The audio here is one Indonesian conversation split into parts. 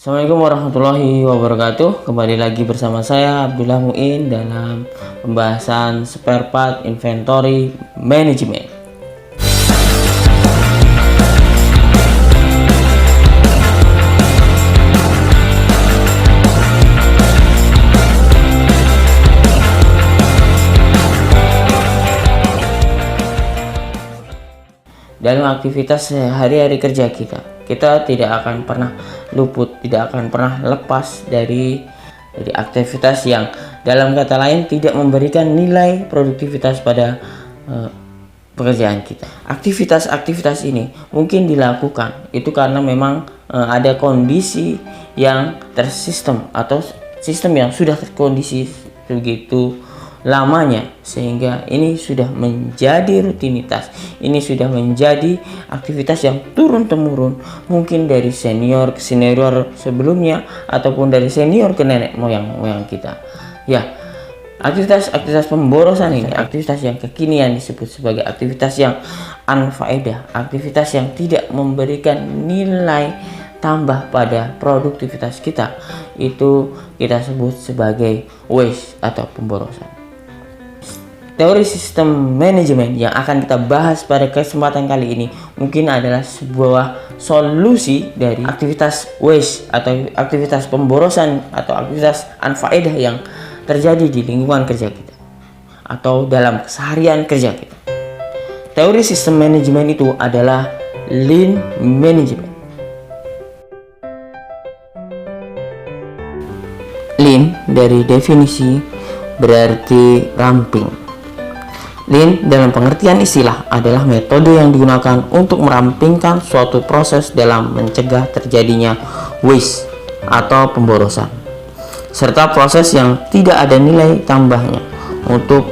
Assalamualaikum warahmatullahi wabarakatuh. Kembali lagi bersama saya Abdullah Muin dalam pembahasan spare part inventory management. Dalam aktivitas hari-hari kerja kita tidak akan pernah luput, tidak akan pernah lepas dari aktivitas yang dalam kata lain tidak memberikan nilai produktivitas pada pekerjaan kita. Aktivitas-aktivitas ini mungkin dilakukan itu karena memang ada kondisi yang tersistem atau sistem yang sudah terkondisi begitu lamanya, sehingga ini sudah menjadi rutinitas, ini sudah menjadi aktivitas yang turun temurun, mungkin dari senior ke senior sebelumnya ataupun dari senior ke nenek moyang kita. Ya, aktivitas pemborosan ini aktivitas yang kekinian disebut sebagai aktivitas yang unfaedah, aktivitas yang tidak memberikan nilai tambah pada produktivitas kita. Itu kita sebut sebagai waste atau pemborosan. Teori sistem manajemen yang akan kita bahas pada kesempatan kali ini mungkin adalah sebuah solusi dari aktivitas waste atau aktivitas pemborosan atau aktivitas unfaedah yang terjadi di lingkungan kerja kita atau dalam keseharian kerja kita. Teori sistem manajemen itu adalah lean management. Lean dari definisi berarti ramping. Lean dalam pengertian istilah adalah metode yang digunakan untuk merampingkan suatu proses dalam mencegah terjadinya waste atau pemborosan, serta proses yang tidak ada nilai tambahnya untuk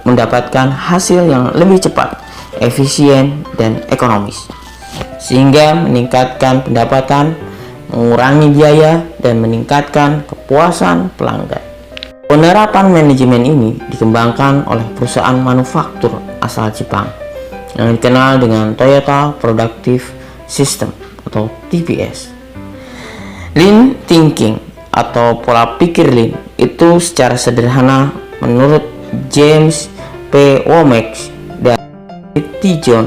mendapatkan hasil yang lebih cepat, efisien, dan ekonomis, sehingga meningkatkan pendapatan, mengurangi biaya, dan meningkatkan kepuasan pelanggan. Penerapan manajemen ini dikembangkan oleh perusahaan manufaktur asal Jepang yang dikenal dengan Toyota Productive System atau TPS. Lean thinking atau pola pikir lean itu secara sederhana menurut James P. Womack dan T. John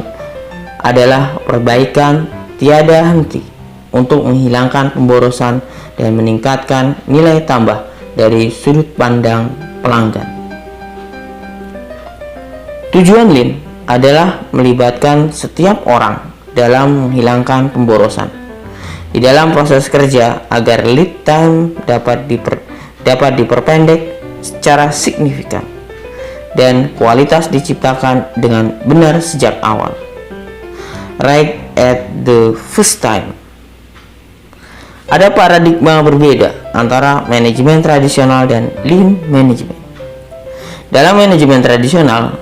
adalah perbaikan tiada henti untuk menghilangkan pemborosan dan meningkatkan nilai tambah dari sudut pandang pelanggan. Tujuan Lean adalah melibatkan setiap orang dalam menghilangkan pemborosan di dalam proses kerja agar lead time dapat diperpendek secara signifikan dan kualitas diciptakan dengan benar sejak awal. Right at the first time. Ada paradigma berbeda antara manajemen tradisional dan lean management. Dalam manajemen tradisional,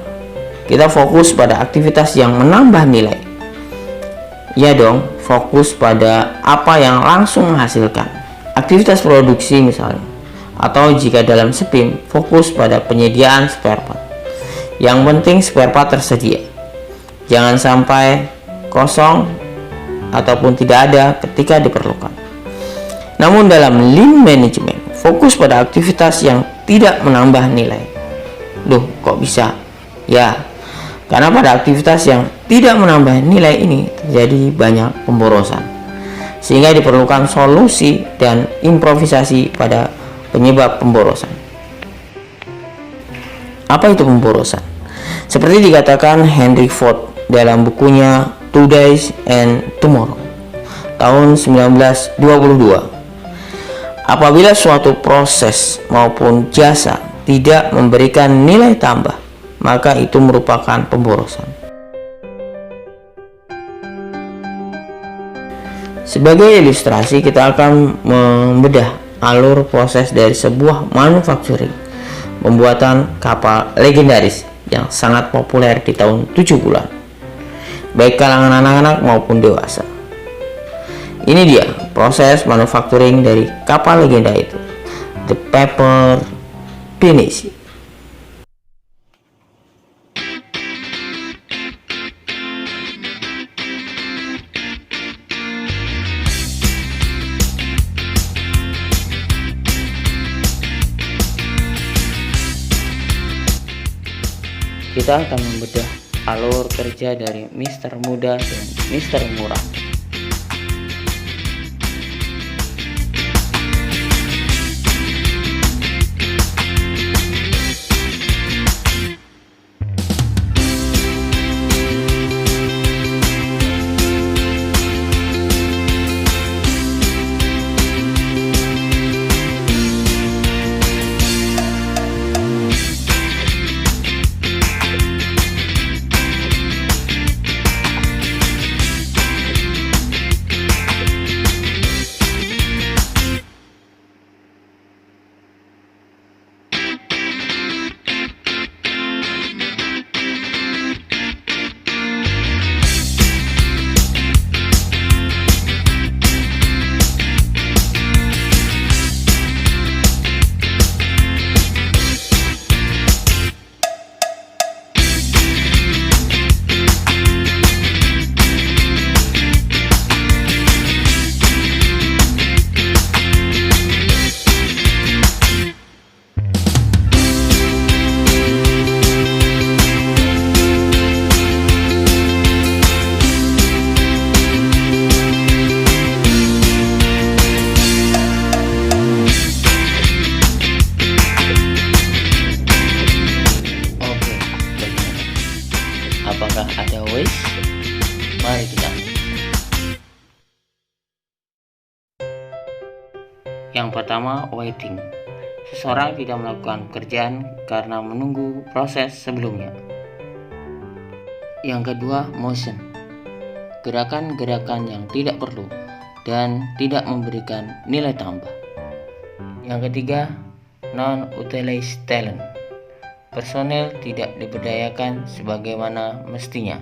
kita fokus pada aktivitas yang menambah nilai. Ya dong, fokus pada apa yang langsung menghasilkan. Aktivitas produksi misalnya. Atau jika dalam SPIM, fokus pada penyediaan spare part. Yang penting spare part tersedia. Jangan sampai kosong ataupun tidak ada ketika diperlukan. Namun dalam lean management, fokus pada aktivitas yang tidak menambah nilai. Loh, kok bisa? Ya, karena pada aktivitas yang tidak menambah nilai ini terjadi banyak pemborosan, sehingga diperlukan solusi dan improvisasi pada penyebab pemborosan. Apa itu pemborosan? Seperti dikatakan Henry Ford dalam bukunya Today and Tomorrow tahun 1922. Apabila suatu proses maupun jasa tidak memberikan nilai tambah, maka itu merupakan pemborosan. Sebagai ilustrasi, kita akan membedah alur proses dari sebuah manufacturing pembuatan kapal legendaris yang sangat populer di tahun 70-an, baik kalangan anak-anak maupun dewasa. Ini dia proses manufacturing dari kapal legenda itu, The Paper Finish. kita akan membedah alur kerja dari Mister Mudah dan Mister Murah. Apakah ada ways? Mari kita ambil. Yang pertama, waiting. Seseorang tidak melakukan pekerjaan karena menunggu proses sebelumnya. Yang kedua, motion. Gerakan-gerakan yang tidak perlu dan tidak memberikan nilai tambah. Yang ketiga, non-utilized talent. Personel tidak diberdayakan sebagaimana mestinya.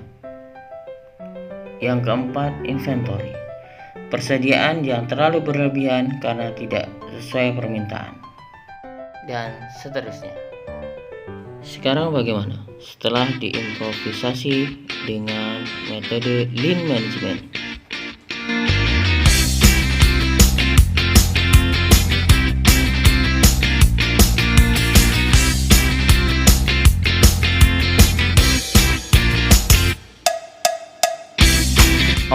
Yang keempat, inventory. Persediaan yang terlalu berlebihan karena tidak sesuai permintaan. Dan seterusnya. Sekarang bagaimana? Setelah diimprovisasi dengan metode Lean Management.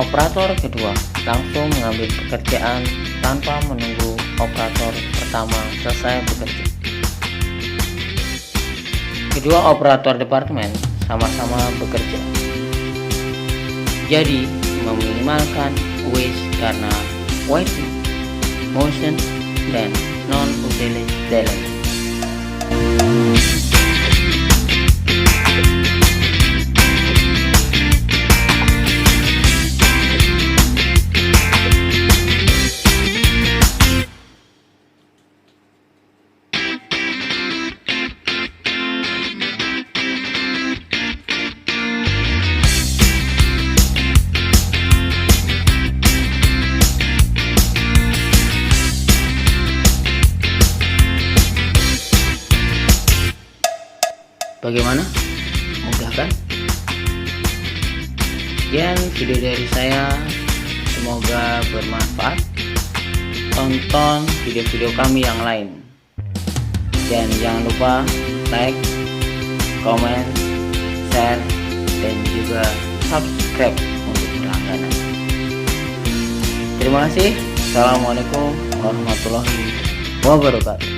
Operator kedua langsung mengambil pekerjaan tanpa menunggu operator pertama selesai bekerja. Kedua operator departemen sama-sama bekerja. Jadi meminimalkan waste karena waiting, motion, dan non-utilized talent. Bagaimana? Mudah kan? Sekian video dari saya, semoga bermanfaat. Tonton video-video kami yang lain, dan jangan lupa like, komen, share, dan juga subscribe untuk berlangganan. Terima kasih. Assalamualaikum warahmatullahi wabarakatuh.